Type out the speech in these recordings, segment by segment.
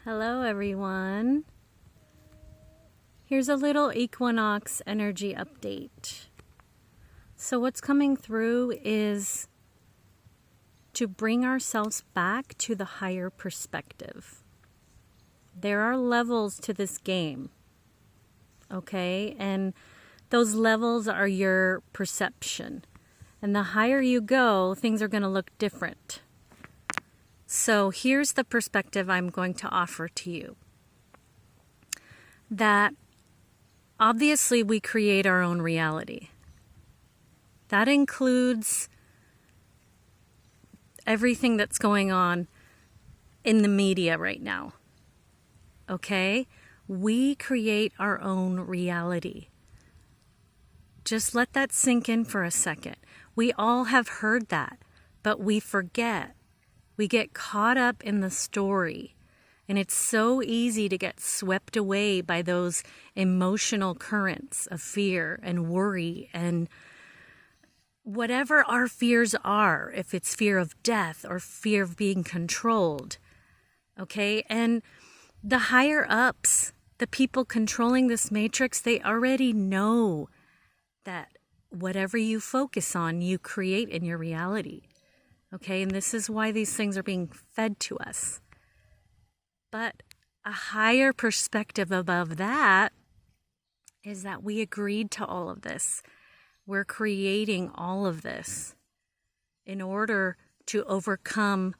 Hello everyone. Here's a little equinox energy update. So what's coming through is to bring ourselves back to the higher perspective. There are levels to this game, okay? And those levels are your perception. And the higher you go, things are going to look different. So here's the perspective I'm going to offer to you. That obviously we create our own reality. That includes everything that's going on in the media right now. Okay? We create our own reality. Just let that sink in for a second. We all have heard that, but we forget. We get caught up in the story, and it's so easy to get swept away by those emotional currents of fear and worry and whatever our fears are, if it's fear of death or fear of being controlled, okay? And the higher ups, the people controlling this matrix, they already know that whatever you focus on, you create in your reality. Okay, and this is why these things are being fed to us. But a higher perspective above that is that we agreed to all of this. We're creating all of this in order to overcome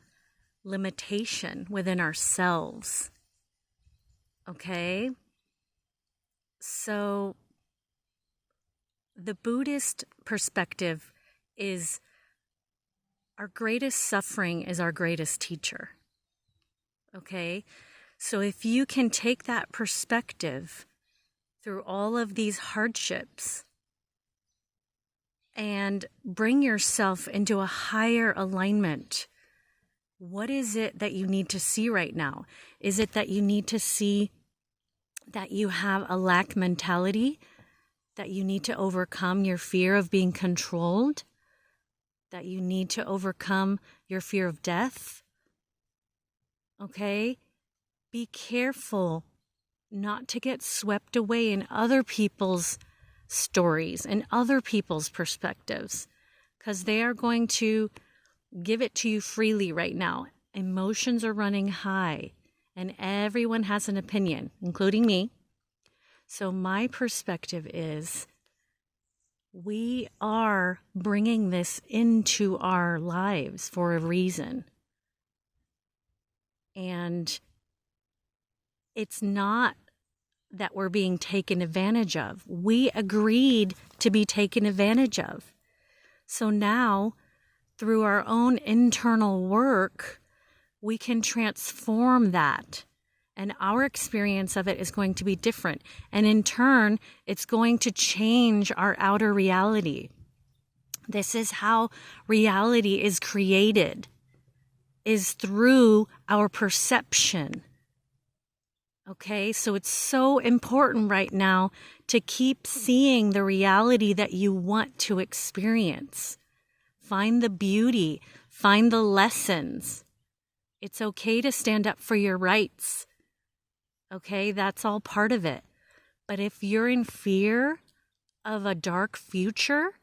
limitation within ourselves. Okay? So the Buddhist perspective is our greatest suffering is our greatest teacher. Okay? So if you can take that perspective through all of these hardships and bring yourself into a higher alignment, what is it that you need to see right now? Is it that you need to see that you have a lack mentality, that you need to overcome your fear of being controlled? That you need to overcome your fear of death? Okay? Be careful not to get swept away in other people's stories and other people's perspectives, because they are going to give it to you freely right now. Emotions are running high, and everyone has an opinion, including me. So my perspective is, we are bringing this into our lives for a reason. And it's not that we're being taken advantage of. We agreed to be taken advantage of. So now, through our own internal work, we can transform that. And our experience of it is going to be different. And in turn, it's going to change our outer reality. This is how reality is created, is through our perception. Okay, so it's so important right now to keep seeing the reality that you want to experience. Find the beauty, find the lessons. It's okay to stand up for your rights. Okay, that's all part of it. But if you're in fear of a dark future,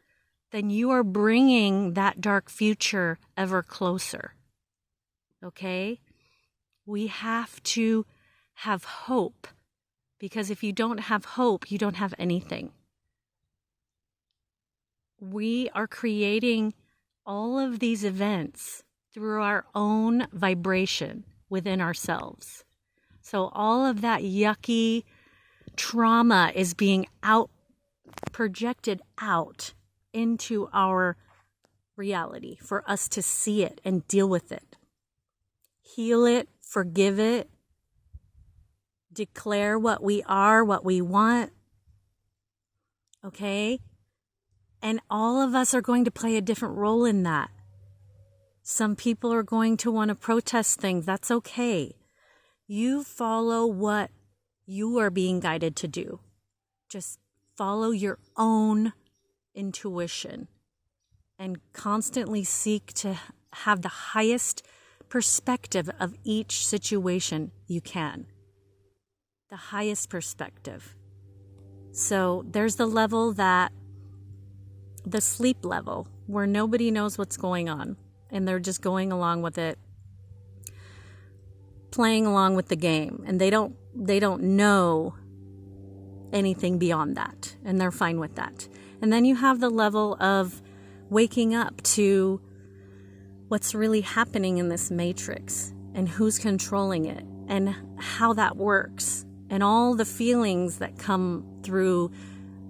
then you are bringing that dark future ever closer. Okay? We have to have hope, because if you don't have hope, you don't have anything. We are creating all of these events through our own vibration within ourselves. So all of that yucky trauma is being projected out into our reality for us to see it and deal with it. Heal it, forgive it, declare what we are, what we want. Okay? And all of us are going to play a different role in that. Some people are going to want to protest things. That's okay. You follow what you are being guided to do. Just follow your own intuition and constantly seek to have the highest perspective of each situation you can. The highest perspective. So there's the level that, the sleep level, where nobody knows what's going on and they're just going along with it, playing along with the game, and they don't know anything beyond that, and they're fine with that. And then you have the level of waking up to what's really happening in this matrix and who's controlling it and how that works and all the feelings that come through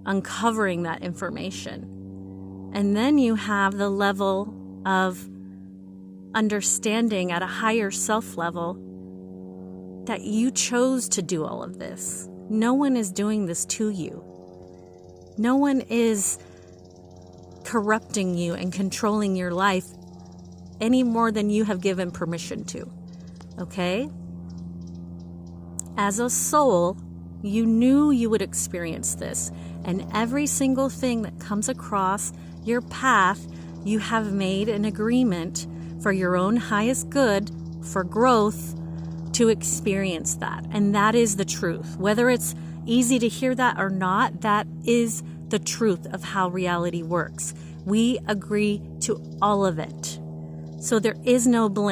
uncovering that information. And then you have the level of understanding at a higher self level that you chose to do all of this. No one is doing this to you. No one is corrupting you and controlling your life any more than you have given permission to. Okay? As a soul, you knew you would experience this, and every single thing that comes across your path, you have made an agreement for your own highest good, for growth, to experience that. And that is the truth. Whether it's easy to hear that or not, that is the truth of how reality works. We agree to all of it. So there is no blame.